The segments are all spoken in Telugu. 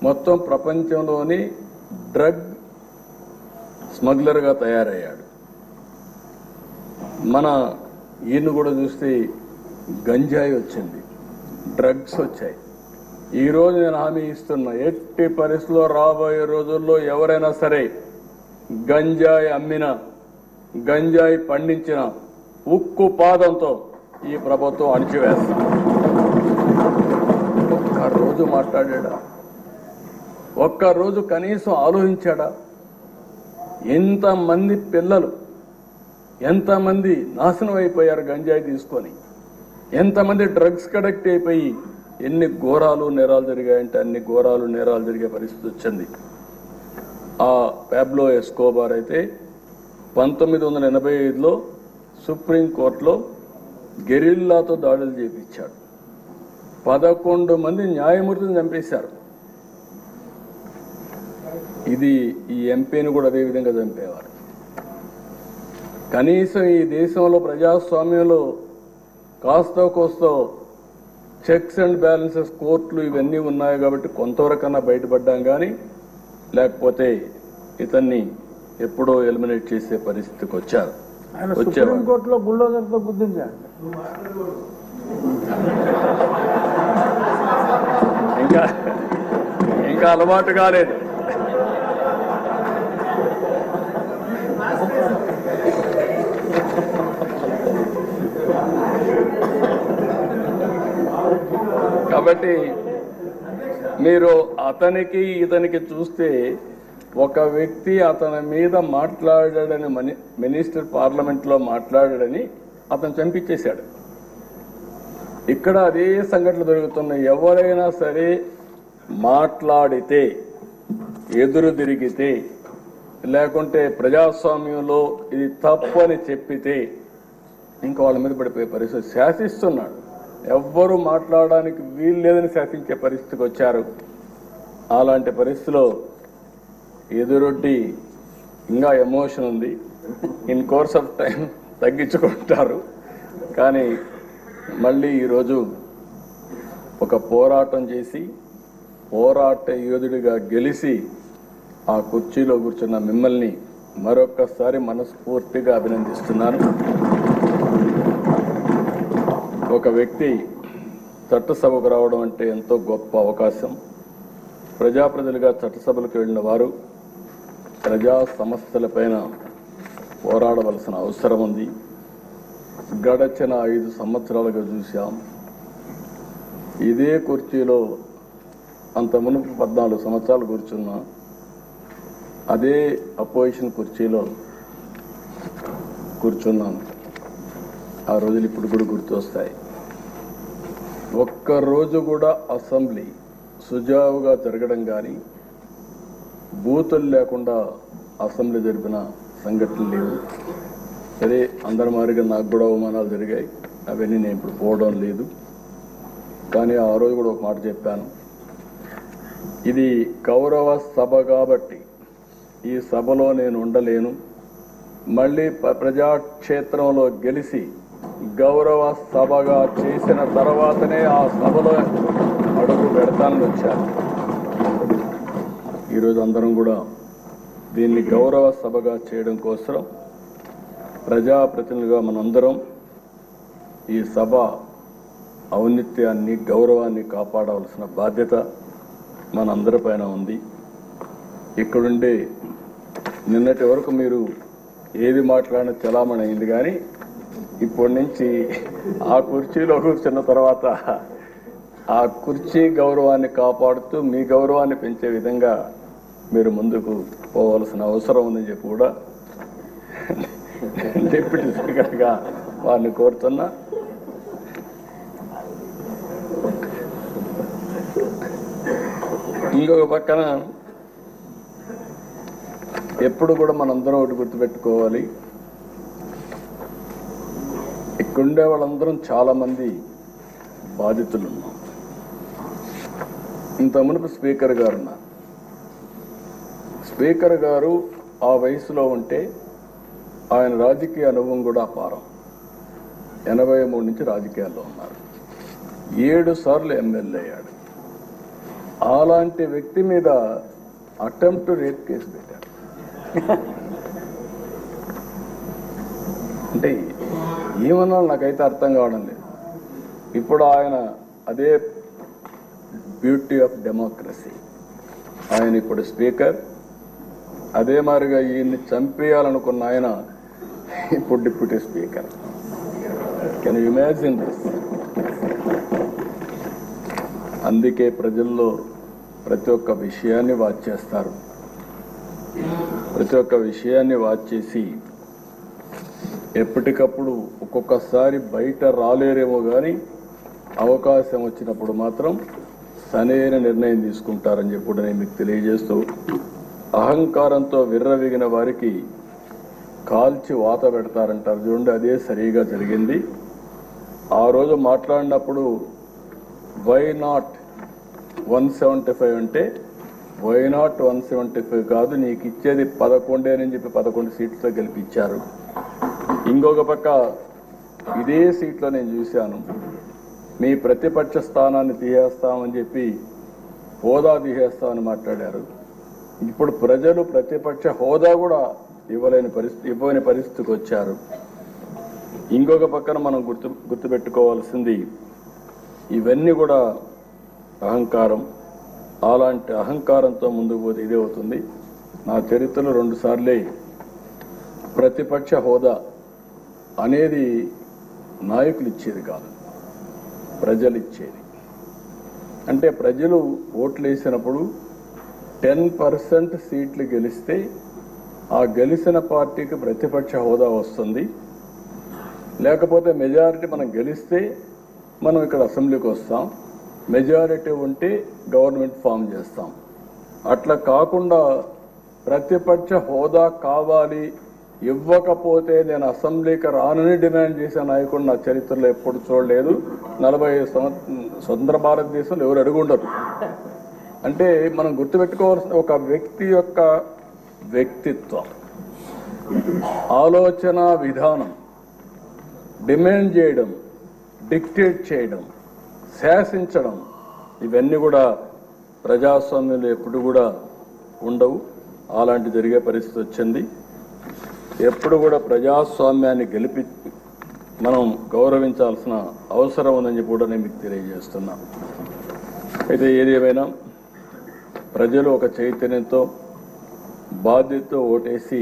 మొత్తం ప్రపంచంలోని డ్రగ్ స్మగ్లర్గా తయారయ్యాడు. మన ఈయన కూడా చూస్తే గంజాయి వచ్చింది, డ్రగ్స్ వచ్చాయి. ఈరోజు నేను హామీ ఇస్తున్నా, ఎట్టి పరిస్థితుల్లో రాబోయే రోజుల్లో ఎవరైనా సరే గంజాయి అమ్మినా, గంజాయి పండించిన ఉక్కు పాదంతో ఈ ప్రభుత్వం అణిచివేస్తాం. ఒక్కరోజు మాట్లాడా? ఒక్కరోజు కనీసం ఆలోచించాడా? ఎంతమంది పిల్లలు, ఎంతమంది నాశనం అయిపోయారు గంజాయి తీసుకొని, ఎంతమంది డ్రగ్స్ కడెక్ట్ అయిపోయి ఎన్ని ఘోరాలు నేరాలు జరిగాయంటే అన్ని ఘోరాలు నేరాలు జరిగే పరిస్థితి వచ్చింది. ఆ పాబ్లో ఎస్కోబార్ అయితే 1985లో సుప్రీంకోర్టులో గెరిల్లాతో దాడులు చేపించాడు. 11 మంది న్యాయమూర్తులను చంపేశారు. ఇది ఈ ఎంపీని కూడా అదే విధంగా చంపేవారు. కనీసం ఈ దేశంలో ప్రజాస్వామ్యంలో కాస్తో కోస్తో చెక్స్ అండ్ బ్యాలెన్సెస్, కోర్టులు ఇవన్నీ ఉన్నాయి కాబట్టి కొంతవరకన్నా బయటపడ్డాం. కానీ లేకపోతే ఇతన్ని ఎప్పుడో ఎలిమినేట్ చేసే పరిస్థితికి వచ్చారు. సుప్రీంకోర్టులో బుల్డోజర్తో గుర్తించారు. ఇంకా అలవాటు కాలేదు. కాబట్టి మీరు అతనికి ఇతనికి చూస్తే ఒక వ్యక్తి అతని మీద మాట్లాడాడని, మినిస్టర్ పార్లమెంట్లో మాట్లాడాడని అతను చంపించేశాడు. ఇక్కడ అదే సంఘటనలు జరుగుతున్నాయి. ఎవరైనా సరే మాట్లాడితే, ఎదురు తిరిగితే, లేకుంటే ప్రజాస్వామ్యంలో ఇది తప్పు అని చెప్పితే ఇంకా వాళ్ళ మీద పడిపోయే పరిస్థితి. శాసిస్తున్నాడు, ఎవ్వరూ మాట్లాడడానికి వీలు లేదని శాసించే పరిస్థితికి వచ్చారు. అలాంటి పరిస్థితిలో ఎదురొడ్డి ఇంకా ఎమోషన్ ఉంది, ఇన్ కోర్స్ ఆఫ్ టైం తగ్గించుకుంటారు. కానీ మళ్ళీ ఈరోజు ఒక పోరాటం చేసి, పోరాట యోధుడిగా గెలిచి ఆ కుర్చీలో కూర్చున్న మిమ్మల్ని మరొక్కసారి మనస్ఫూర్తిగా అభినందిస్తున్నాను. ఒక వ్యక్తి చట్టసభకు రావడం అంటే ఎంతో గొప్ప అవకాశం. ప్రజాప్రతినిధులుగా చట్టసభలకు వెళ్ళిన వారు ప్రజా సమస్యలపైన పోరాడవలసిన అవసరం ఉంది. గడచిన 5 సంవత్సరాలుగా చూశాం. ఇదే కుర్చీలో అంత మునుపు 14 సంవత్సరాలు కూర్చున్నా, అదే అపోజిషన్ కుర్చీలో కూర్చున్నాను. ఆ రోజులు ఇప్పుడు కూడా గుర్తొస్తాయి. ఒక్కరోజు కూడా అసెంబ్లీ సుజావుగా జరగడం కానీ, బూతులు లేకుండా అసెంబ్లీ జరిపిన సంఘటనలు లేవు. సరే, అందరి మాదిరిగా నాకు కూడా అవమానాలు జరిగాయి, అవన్నీ నేను ఇప్పుడు పోవడం లేదు. కానీ ఆ రోజు కూడా ఒక మాట చెప్పాను, ఇది గౌరవ సభ కాబట్టి ఈ సభలో నేను ఉండలేను. మళ్ళీ ప్రజాక్షేత్రంలో గెలిచి గౌరవ సభగా చేసిన తర్వాతనే ఆ సభలో అడుగు పెడతానని వచ్చాను. ఈరోజు అందరం కూడా దీన్ని గౌరవ సభగా చేయడం కోసం ప్రజాప్రతినిధులుగా మనందరం ఈ సభ ఔన్నత్యాన్ని, గౌరవాన్ని కాపాడవలసిన బాధ్యత మనందరిపైన ఉంది. ఇక్కడుండే నిన్నటి వరకు మీరు ఏది మాట్లాడిన చలామణి అయింది. కానీ ఇప్పటి నుంచి ఆ కుర్చీలో కూర్చున్న తర్వాత ఆ కుర్చీ గౌరవాన్ని కాపాడుతూ మీ గౌరవాన్ని పెంచే విధంగా మీరు ముందుకు పోవాల్సిన అవసరం ఉందని చెప్పి కూడా డిప్యూటీ స్పీకర్గా వారిని కోరుతున్నా. ఇంకొక పక్కన ఎప్పుడు కూడా మనందరం ఒకటి గుర్తుపెట్టుకోవాలి, ఇక్కడుండే వాళ్ళందరం చాలా మంది బాధితులు ఉన్నాం. ఇంత మునుపు స్పీకర్ గారు ఉన్నారు. స్పీకర్ గారు ఆ వయసులో ఉంటే ఆయన రాజకీయ అనుభవం కూడా అపారం. 83 నుంచి రాజకీయాల్లో ఉన్నారు. 7 సార్లు ఎమ్మెల్యే అయ్యాడు. అలాంటి వ్యక్తి మీద అటెంప్ట్ రేప్ కేసు పెట్టారు. అంటే ఏమన్నా నాకైతే అర్థం కావడం లేదు. ఇప్పుడు ఆయన అదే బ్యూటీ ఆఫ్ డెమోక్రసీ, ఆయన ఇప్పుడు స్పీకర్, అదే మాదిరిగా ఈయన్ని చంపేయాలనుకున్న ఆయన ఇప్పుడు deputy speaker. Can you imagine this? అందుకే ప్రజల్లో ప్రతి ఒక్క విషయాన్ని వాచ్ చేస్తారు. ప్రతి ఒక్క విషయాన్ని వాచ్ చేసి ఎప్పటికప్పుడు ఒక్కొక్కసారి బయట రాలేరేమో కానీ అవకాశం వచ్చినప్పుడు మాత్రం సరైన నిర్ణయం తీసుకుంటారని చెప్పి నేను మీకు తెలియజేస్తూ, అహంకారంతో విర్రవీగిన వారికి కాల్చి వాత పెడతారంటారు చూడండి, అదే సరిగా జరిగింది. ఆ రోజు మాట్లాడినప్పుడు వై నాట్ 175 అంటే వై నాట్ 175 కాదు, నీకు ఇచ్చేది 11 అని చెప్పి 11 సీట్లతో గెలిపించారు. ఇంకొక పక్క ఇదే సీట్లో నేను చూశాను, మీ ప్రతిపక్ష స్థానాన్ని తీసేస్తామని చెప్పి హోదా తీసేస్తామని మాట్లాడారు. ఇప్పుడు ప్రజలు ప్రతిపక్ష హోదా కూడా ఇవ్వని పరిస్థితికి వచ్చారు. ఇంకొక పక్కన మనం గుర్తుపెట్టుకోవాల్సింది, ఇవన్నీ కూడా అహంకారం. అలాంటి అహంకారంతో ముందుకు పోతే ఇదే అవుతుంది. నా చరిత్రలో 2 సార్లే ప్రతిపక్ష హోదా అనేది నాయకులు ఇచ్చేది కాదు, ప్రజలు ఇచ్చేది. అంటే ప్రజలు ఓట్లు వేసినప్పుడు 10% సీట్లు గెలిస్తే ఆ గెలిచిన పార్టీకి ప్రతిపక్ష హోదా వస్తుంది. లేకపోతే మెజారిటీ మనం గెలిస్తే మనం ఇక్కడ అసెంబ్లీకి వస్తాం, మెజారిటీ ఉంటే గవర్నమెంట్ ఫామ్ చేస్తాం. అట్లా కాకుండా ప్రతిపక్ష హోదా కావాలి, ఇవ్వకపోతే నేను అసెంబ్లీకి రానని డిమాండ్ చేసే నాయకుడు నా చరిత్రలో ఎప్పుడు చూడలేదు. 45 స్వతంత్ర భారతదేశంలో ఎవరు అడుగుండరు. అంటే మనం గుర్తుపెట్టుకోవాల్సిన ఒక వ్యక్తి యొక్క వ్యక్తిత్వం, ఆలోచన విధానం, డిమాండ్ చేయడం, డిక్టేట్ చేయడం, శాసించడం, ఇవన్నీ కూడా ప్రజాస్వామ్యంలో ఎప్పుడు కూడా ఉండవు. అలాంటి జరిగే పరిస్థితి వచ్చింది. ఎప్పుడు కూడా ప్రజాస్వామ్యాన్ని మనం గౌరవించాల్సిన అవసరం ఉందని చెప్పి కూడా నేను మీకు తెలియజేస్తున్నా. అయితే ఏది ఏమైనా ప్రజలు ఒక చైతన్యంతో బాధ్యతతో ఓటేసి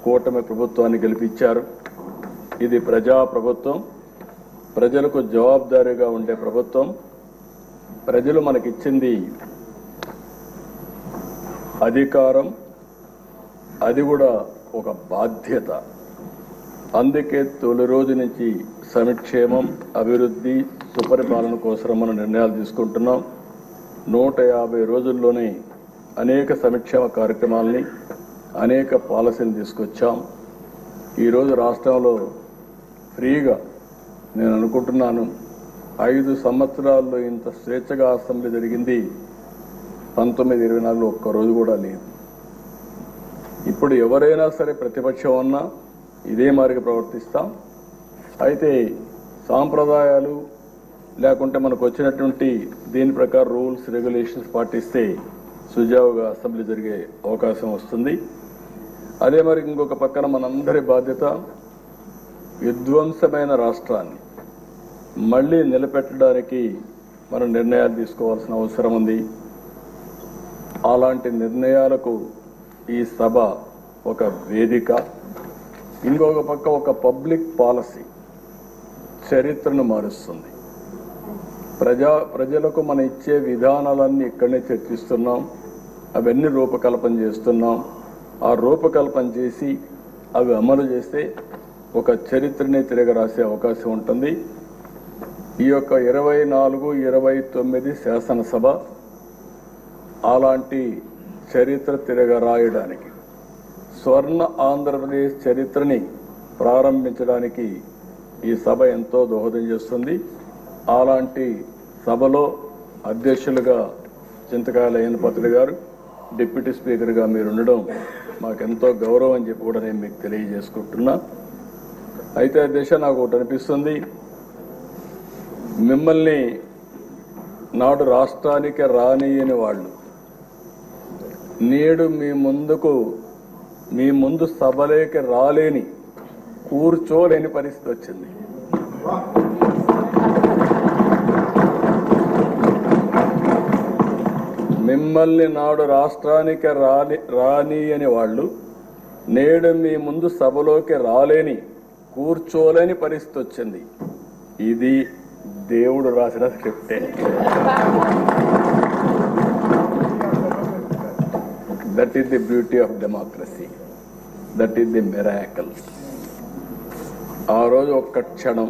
కూటమి ప్రభుత్వాన్ని గెలిపించారు. ఇది ప్రజా ప్రభుత్వం, ప్రజలకు జవాబుదారీగా ఉండే ప్రభుత్వం. ప్రజలు మనకిచ్చింది అధికారం, అది కూడా ఒక బాధ్యత. అందుకే తొలి రోజు నుంచి సంక్షేమం, అభివృద్ధి, సుపరిపాలన కోసం మనం నిర్ణయాలు తీసుకుంటున్నాం. 150 రోజుల్లోనే అనేక సంక్షేమ కార్యక్రమాలని, అనేక పాలసీలు తీసుకొచ్చాం. ఈరోజు రాష్ట్రంలో ఫ్రీగా నేను అనుకుంటున్నాను 5 సంవత్సరాల్లో ఇంత స్వేచ్ఛగా అసెంబ్లీ జరిగింది 1924 ఒక్కరోజు కూడా లేదు. ఇప్పుడు ఎవరైనా సరే ప్రతిపక్షం ఉన్నా ఇదే మాదిరిగా ప్రవర్తిస్తాం. అయితే సాంప్రదాయాలు లేకుంటే మనకు వచ్చినటువంటి దీని ప్రకారం రూల్స్ రెగ్యులేషన్స్ పాటిస్తే సుజావుగా అసెంబ్లీ జరిగే అవకాశం వస్తుంది. అదే మరి ఇంకొక పక్కన మనందరి బాధ్యత విధ్వంసమైన రాష్ట్రాన్ని మళ్లీ నిలబెట్టడానికి మనం నిర్ణయాలు తీసుకోవాల్సిన అవసరం ఉంది. అలాంటి నిర్ణయాలకు ఈ సభ ఒక వేదిక. ఇంకొక పక్క ఒక పబ్లిక్ పాలసీ చరిత్రను మారుస్తుంది. ప్రజలకు మనం ఇచ్చే విధానాలన్నీ ఇక్కడనే చర్చిస్తున్నాం, అవన్నీ రూపకల్పన చేస్తున్నాం. ఆ రూపకల్పన చేసి అవి అమలు చేస్తే ఒక చరిత్రని తిరగరాసే అవకాశం ఉంటుంది. ఈ యొక్క 24-29 శాసనసభ అలాంటి చరిత్ర తిరగరాయడానికి, స్వర్ణ ఆంధ్రప్రదేశ్ చరిత్రని ప్రారంభించడానికి ఈ సభ ఎంతో దోహదం చేస్తుంది. అలాంటి సభలో అధ్యక్షులుగా చింతకాయల అయ్యన్నపాత్రుడు గారు, డిప్యూటీ స్పీకర్గా మీరు ఉండడం మాకెంతో గౌరవం అని చెప్పి కూడా నేను మీకు తెలియజేసుకుంటున్నా. అయితే అధ్యక్ష, నాకు ఒకటి అనిపిస్తుంది, మిమ్మల్ని నాడు రాష్ట్రానికి రానియని వాళ్ళు నేడు మీ ముందు సభలోకి రాలేని కూర్చోలేని పరిస్థితి వచ్చింది. మిమ్మల్ని నాడు రాష్ట్రానికి రానియని వాళ్ళు నేడు మీ ముందు సభలోకి రాలేని కూర్చోలేని పరిస్థితి వచ్చింది. ఇది దేవుడు రాసిన స్క్రిప్టే. That is the beauty of democracy. That is the miracle. ఆ రోజు ఒక్క క్షణం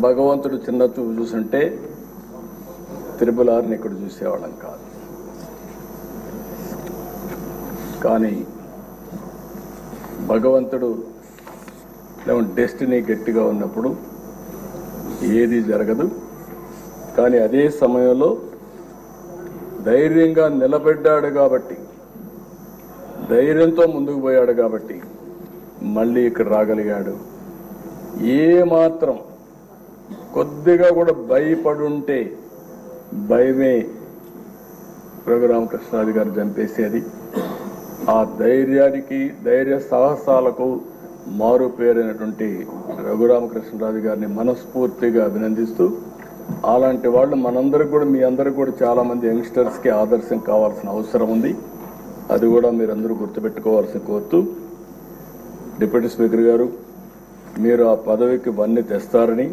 భగవంతుడు చిన్న చూపు చూసుంటే త్రిపులార్ని ఇక్కడ చూసేవాళ్ళం కాదు. కానీ భగవంతుడు డెస్టినీ గట్టిగా ఉన్నప్పుడు ఏది జరగదు. కానీ అదే సమయంలో ధైర్యంగా నిలబడ్డాడు కాబట్టి, ధైర్యంతో ముందుకు పోయాడు కాబట్టి మళ్ళీ ఇక్కడ రాగలిగాడు. ఏ మాత్రం కొద్దిగా కూడా భయపడుంటే భయమే రఘురామకృష్ణరాజు గారు చంపేసేది. ఆ ధైర్యానికి, ధైర్య సాహసాలకు మారు పేరైనటువంటి రఘురామకృష్ణరాజు గారిని మనస్ఫూర్తిగా అభినందిస్తూ, అలాంటి వాళ్ళు మనందరికి కూడా, మీ అందరికి కూడా చాలా మంది యంగ్స్టర్స్కి ఆదర్శం కావాల్సిన అవసరం ఉంది. అది కూడా మీరందరూ గుర్తుపెట్టుకోవాల్సిన కోరుతూ, డిప్యూటీ స్పీకర్ గారు, మీరు ఆ పదవికి వన్నీ తెస్తారని,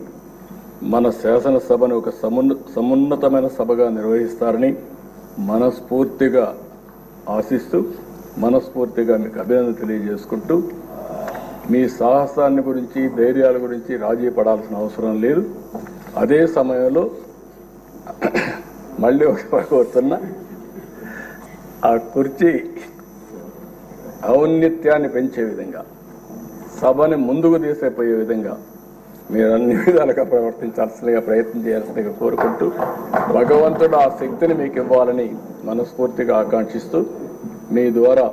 మన శాసనసభను ఒక సమున్నతమైన సభగా నిర్వహిస్తారని మనస్ఫూర్తిగా ఆశిస్తూ, మనస్ఫూర్తిగా మీకు అభినందన తెలియజేసుకుంటూ, మీ సాహసాన్ని గురించి, ధైర్యాల గురించి రాజీ పడాల్సిన అవసరం లేదు. అదే సమయంలో మళ్ళీ ఒకటి కోరుతున్నా, ఆ కుర్చీ ఔన్నత్యాన్ని పెంచే విధంగా, సభని ముందుకు తీసేపోయే విధంగా మీరు అన్ని విధాలుగా ప్రవర్తించాల్సిందిగా, ప్రయత్నం చేయాల్సిందిగా కోరుకుంటూ, భగవంతుడు ఆ శక్తిని మీకు ఇవ్వాలని మనస్ఫూర్తిగా ఆకాంక్షిస్తూ, మీ ద్వారా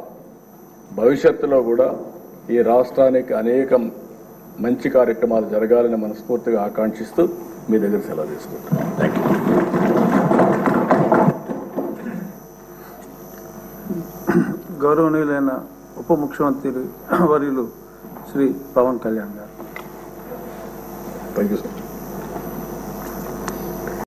భవిష్యత్తులో కూడా ఈ రాష్ట్రానికి అనేక మంచి కార్యక్రమాలు జరగాలని మనస్ఫూర్తిగా ఆకాంక్షిస్తూ మీ దగ్గర సెలవు తీసుకుంటున్నాను. Thank you. గౌరవనీయులైన ఉప ముఖ్యమంత్రి వర్యులు శ్రీ పవన్ కళ్యాణ్ గారు. Thank you sir.